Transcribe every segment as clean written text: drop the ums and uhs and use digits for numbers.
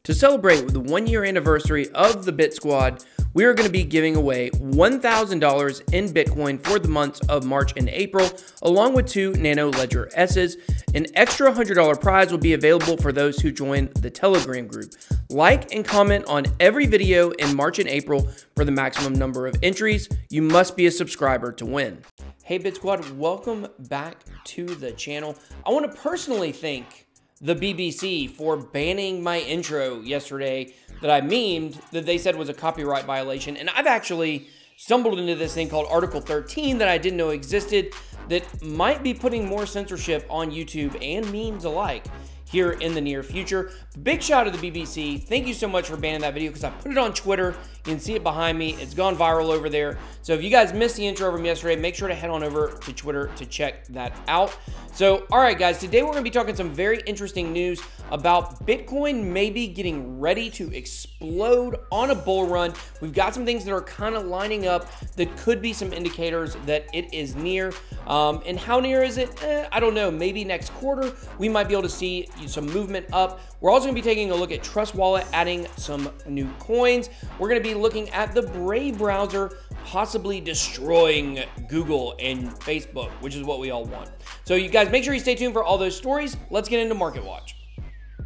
To celebrate the 1-year anniversary of the Bit Squad, we are going to be giving away $1,000 in Bitcoin for the months of March and April, along with 2 Nano Ledger S's. An extra $100 prize will be available for those who join the Telegram group. Like and comment on every video in March and April for the maximum number of entries. You must be a subscriber to win. Hey Bit Squad, welcome back to the channel. I want to personally thank the BBC for banning my intro yesterday that I memed that they said was a copyright violation. And I've actually stumbled into this thing called Article 13 that I didn't know existed that might be putting more censorship on YouTube and memes alike here in the near future. Big shout out to the BBC. Thank you so much for banning that video because I put it on Twitter. You can see it behind me. It's gone viral over there. So if you guys missed the intro from yesterday, make sure to head on over to Twitter to check that out. So, all right, guys, today we're going to be talking some very interesting news about Bitcoin maybe getting ready to explode on a bull run. We've got some things that are kind of lining up that could be some indicators that it is near. And how near is it? I don't know. Maybe next quarter we might be able to see some movement up. We're also going to be taking a look at Trust Wallet, adding some new coins. We're going to be looking at the Brave browser possibly destroying Google and Facebook, which is what we all want. So you guys make sure you stay tuned for all those stories. Let's get into Market Watch.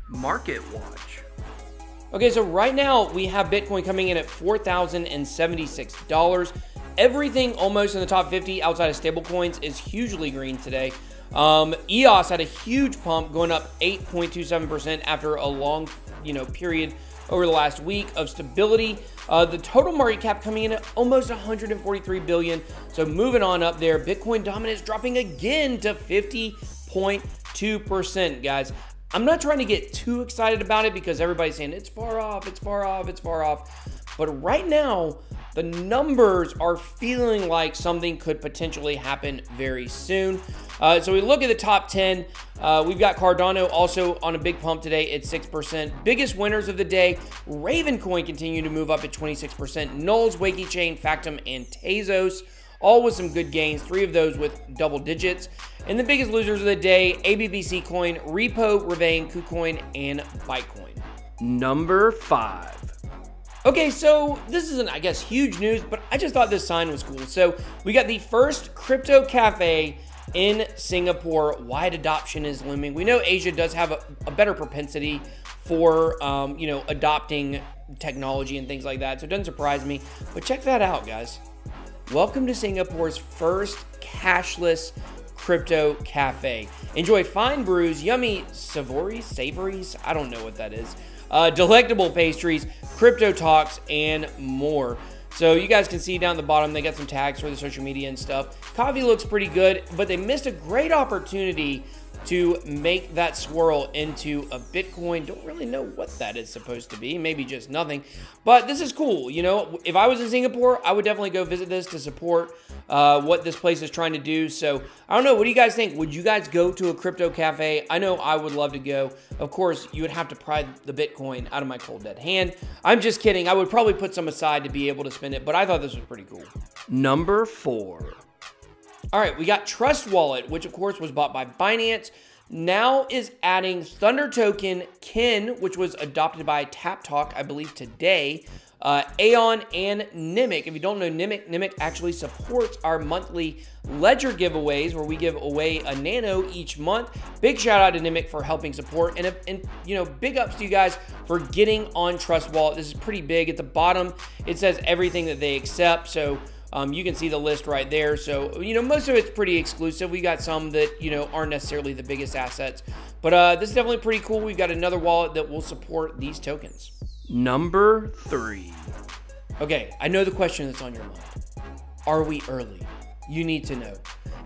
Market Watch. Okay, so right now we have Bitcoin coming in at $4,076. Everything almost in the top 50 outside of stablecoins is hugely green today. EOS had a huge pump going up 8.27% after a long, period over the last week of stability. The total market cap coming in at almost 143 billion. So moving on up there, Bitcoin dominance dropping again to 50.2%, guys. I'm not trying to get too excited about it because everybody's saying it's far off, it's far off, it's far off. But right now, the numbers are feeling like something could potentially happen very soon. So we look at the top 10. We've got Cardano also on a big pump today at 6%. Biggest winners of the day, Ravencoin continue to move up at 26%. Nulls, Wakey Chain, Factom, and Tezos, all with some good gains, 3 of those with double digits. And the biggest losers of the day, ABBC Coin, Repo, Ravane, KuCoin, and Bitcoin. Number 5. Okay, so this isn't, I guess, huge news, but I just thought this sign was cool. So we got the first crypto cafe in Singapore. Wide adoption is looming. We know Asia does have a better propensity for, adopting technology and things like that. So it doesn't surprise me, but check that out, guys. Welcome to Singapore's first cashless crypto cafe. Enjoy fine brews, yummy savories, I don't know what that is. Delectable pastries, crypto talks, and more. So you guys can see down the bottom, they got some tags for the social media and stuff. Coffee looks pretty good, but they missed a great opportunity to make that swirl into a Bitcoin. Don't really know what that is supposed to be. Maybe just nothing. But this is cool. If I was in Singapore, I would definitely go visit this to support what this place is trying to do. So I don't know. What do you guys think? Would you guys go to a crypto cafe? I know I would love to go. Of course, you would have to pry the Bitcoin out of my cold dead hand. I'm just kidding. I would probably put some aside to be able to spend it, but I thought this was pretty cool. Number 4. All right, we got Trust Wallet, which of course was bought by Binance, now is adding Thunder Token, Kin, which was adopted by TapTalk, I believe today, Aeon, and Nimic. If you don't know Nimic actually supports our monthly ledger giveaways where we give away a nano each month. Big shout out to Nimic for helping support, and big ups to you guys for getting on Trust Wallet. This is pretty big. At the bottom, it says everything that they accept, so you can see the list right there. So, most of it's pretty exclusive. We got some that, aren't necessarily the biggest assets. But this is definitely pretty cool. We've got another wallet that will support these tokens. Number 3. Okay, I know the question that's on your mind. Are we early? You need to know.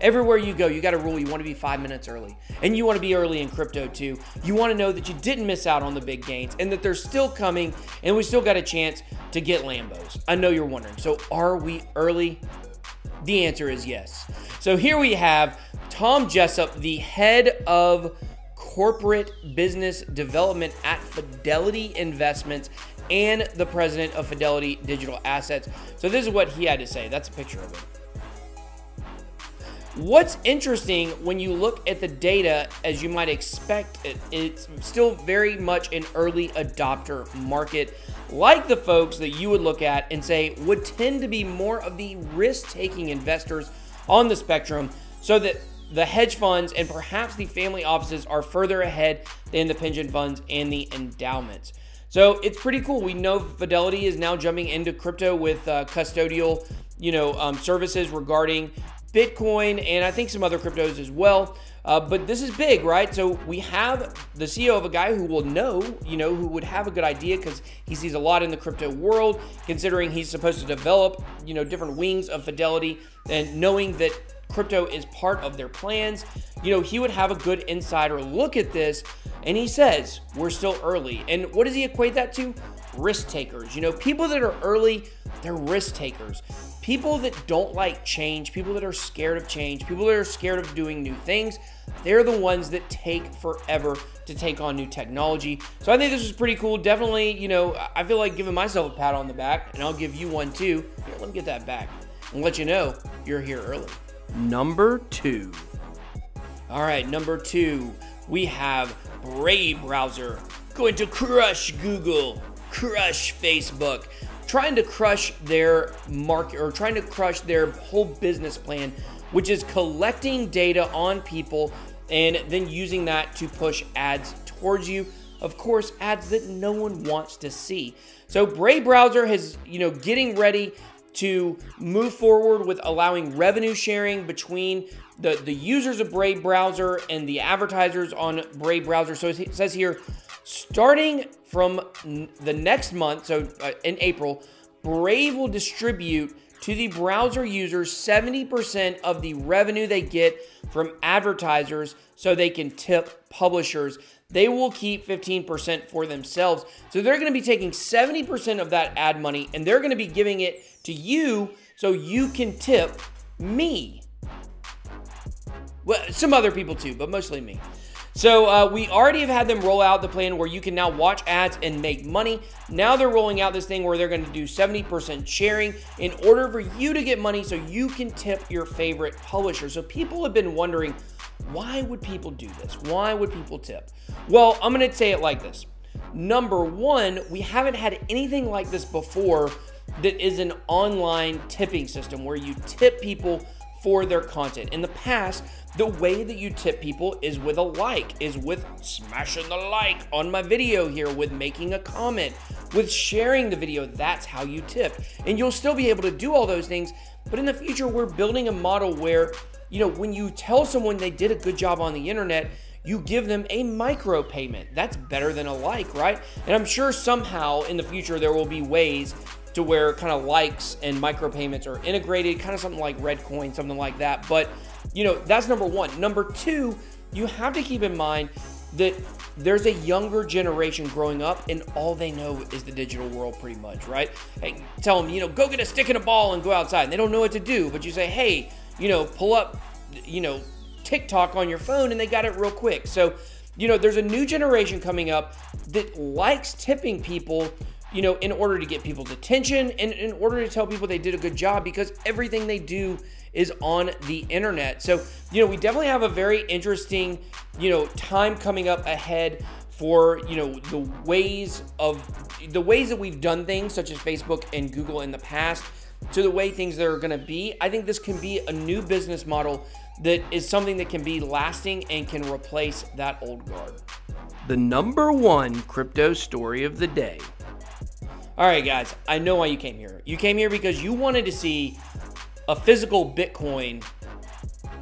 Everywhere you go, you got a rule. You want to be 5 minutes early. And you want to be early in crypto too. You want to know that you didn't miss out on the big gains and that they're still coming and we still got a chance to get Lambos. I know you're wondering. So are we early? The answer is yes. So here we have Tom Jessup, the head of corporate business development at Fidelity Investments and the president of Fidelity Digital Assets. So this is what he had to say. That's a picture of it. What's interesting when you look at the data, as you might expect, it's still very much an early adopter market, like the folks that you would look at and say would tend to be more of the risk-taking investors on the spectrum, so that the hedge funds and perhaps the family offices are further ahead than the pension funds and the endowments. So it's pretty cool. We know Fidelity is now jumping into crypto with custodial, services regarding Bitcoin, and I think some other cryptos as well. But this is big, right? So we have the CEO of a guy who will know, who would have a good idea because he sees a lot in the crypto world, considering he's supposed to develop, different wings of Fidelity, and knowing that crypto is part of their plans. He would have a good insider look at this, and he says we're still early. And what does he equate that to? Risk takers. People that are early, they're risk takers. People that don't like change, people that are scared of change, people that are scared of doing new things, they're the ones that take forever to take on new technology. So I think this is pretty cool. Definitely, I feel like giving myself a pat on the back, and I'll give you one too. Here, let me get that back and let you know you're here early. Number 2. All right, number 2, we have Brave browser going to crush Google, crush Facebook, trying to crush their market, or trying to crush their whole business plan, which is collecting data on people and then using that to push ads towards you. Of course, ads that no one wants to see. So Brave browser has, getting ready to move forward with allowing revenue sharing between the users of Brave browser and the advertisers on Brave browser. So it says here, starting from the next month, so in April, Brave will distribute to the browser users 70% of the revenue they get from advertisers so they can tip publishers. They will keep 15% for themselves. So they're going to be taking 70% of that ad money and they're going to be giving it to you so you can tip me. Well, some other people too, but mostly me. So we already have had them roll out the plan where you can now watch ads and make money. Now they're rolling out this thing where they're going to do 70% sharing in order for you to get money so you can tip your favorite publisher. So people have been wondering, why would people do this? Why would people tip? Well, I'm going to say it like this. Number 1, we haven't had anything like this before that is an online tipping system where you tip people for their content. In the past, the way that you tip people is with a like, is with smashing the like on my video here, with making a comment, with sharing the video. That's how you tip. And you'll still be able to do all those things. But in the future, we're building a model where, when you tell someone they did a good job on the internet, you give them a micro payment. That's better than a like, right? And I'm sure somehow in the future, there will be ways to where kind of likes and micropayments are integrated, kind of something like Redcoin, something like that. But, that's number 1. Number 2, you have to keep in mind that there's a younger generation growing up and all they know is the digital world pretty much, right? Hey, tell them, go get a stick and a ball and go outside. And they don't know what to do, but you say, hey, pull up, TikTok on your phone, and they got it real quick. So, there's a new generation coming up that likes tipping people, in order to get people's attention and in order to tell people they did a good job, because everything they do is on the internet. So, we definitely have a very interesting, time coming up ahead for, the ways that we've done things, such as Facebook and Google in the past, to the way things that are going to be. I think this can be a new business model that is something that can be lasting and can replace that old guard. The number 1 crypto story of the day. All right, guys, I know why you came here. You came here because you wanted to see a physical Bitcoin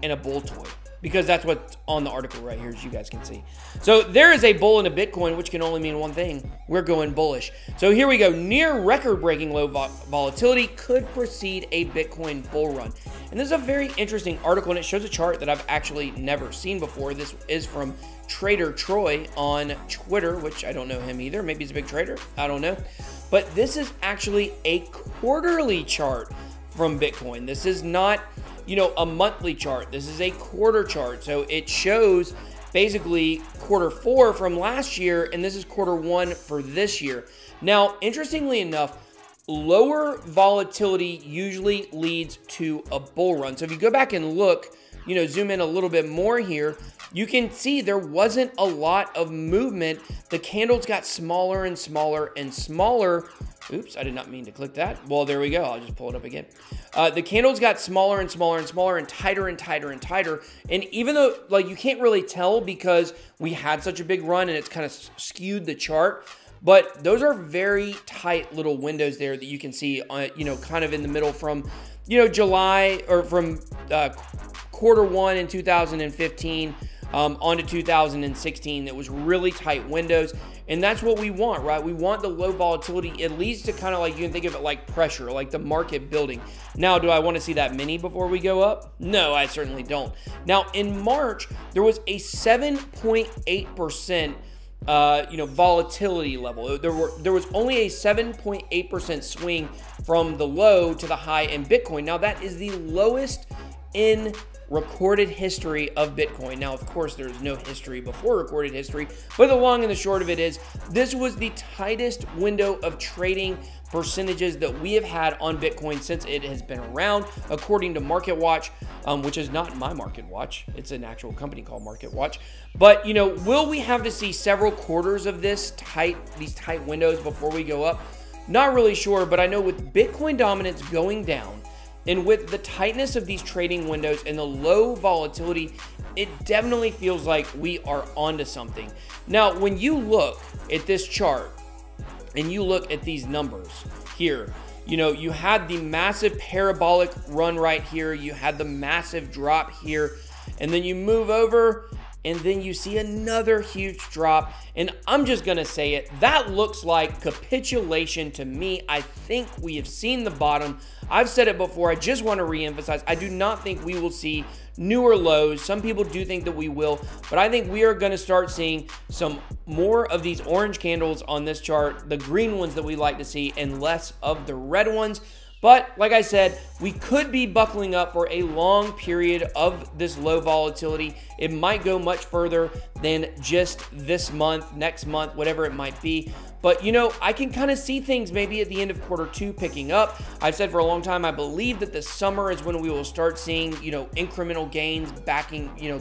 and a bull toy, because that's what's on the article right here, as you guys can see. So there is a bull in a Bitcoin, which can only mean one thing. We're going bullish. So here we go. Near record-breaking low volatility could precede a Bitcoin bull run. And this is a very interesting article, and it shows a chart that I've actually never seen before. This is from Trader Troy on Twitter, which I don't know him either. Maybe he's a big trader. I don't know. But this is actually a quarterly chart from Bitcoin. This is not, a monthly chart. This is a quarter chart. So it shows basically quarter 4 from last year, and this is quarter 1 for this year. Now, interestingly enough, lower volatility usually leads to a bull run. So if you go back and look zoom in a little bit more here, you can see there wasn't a lot of movement. The candles got smaller and smaller and smaller. Oops, I did not mean to click that. Well, there we go. I'll just pull it up again. The candles got smaller and smaller and smaller and tighter and tighter and tighter. And even though, like, you can't really tell because we had such a big run and it's kind of skewed the chart, but those are very tight little windows there that you can see, kind of in the middle from, July or from Q1 in 2015 onto 2016. That was really tight windows. And that's what we want, right? We want the low volatility. It leads to kind of like, you can think of it like pressure, like the market building. Now, do I want to see that many before we go up? No, I certainly don't. Now, in March, there was a 7.8% volatility level. There was only a 7.8% swing from the low to the high in Bitcoin. Now, that is the lowest in recorded history of Bitcoin. Now, of course, there's no history before recorded history, but the long and the short of it is this was the tightest window of trading percentages that we have had on Bitcoin since it has been around, according to MarketWatch, which is not my MarketWatch. It's an actual company called MarketWatch. But, will we have to see several quarters of these tight windows before we go up? Not really sure, but I know with Bitcoin dominance going down, and with the tightness of these trading windows and the low volatility, it definitely feels like we are onto something. Now, when you look at this chart and you look at these numbers here, you had the massive parabolic run right here. You had the massive drop here, and then you move over and then you see another huge drop. And I'm just gonna say it, that looks like capitulation to me. I think we have seen the bottom. I've said it before, I just want to re-emphasize, I do not think we will see newer lows. Some people do think that we will, but I think we are going to start seeing some more of these orange candles on this chart, the green ones that we like to see, and less of the red ones. But like I said, we could be buckling up for a long period of this low volatility. It might go much further than just this month, next month, whatever it might be. But, I can kind of see things maybe at the end of Q2 picking up. I've said for a long time, I believe that the summer is when we will start seeing, incremental gains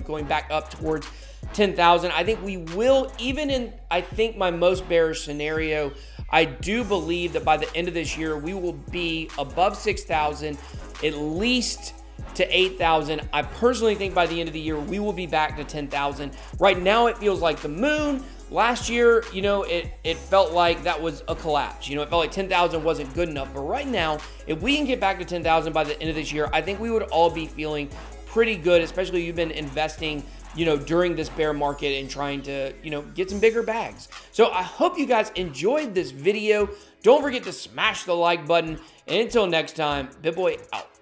going back up towards 10,000. I think we will, even in, I think, my most bearish scenario, I do believe that by the end of this year, we will be above 6,000, at least to 8,000. I personally think by the end of the year, we will be back to 10,000. Right now, it feels like the moon. Last year, it felt like that was a collapse. It felt like 10,000 wasn't good enough. But right now, if we can get back to 10,000 by the end of this year, I think we would all be feeling pretty good, especially if you've been investing during this bear market and trying to, get some bigger bags. So I hope you guys enjoyed this video. Don't forget to smash the like button. And until next time, BitBoy out.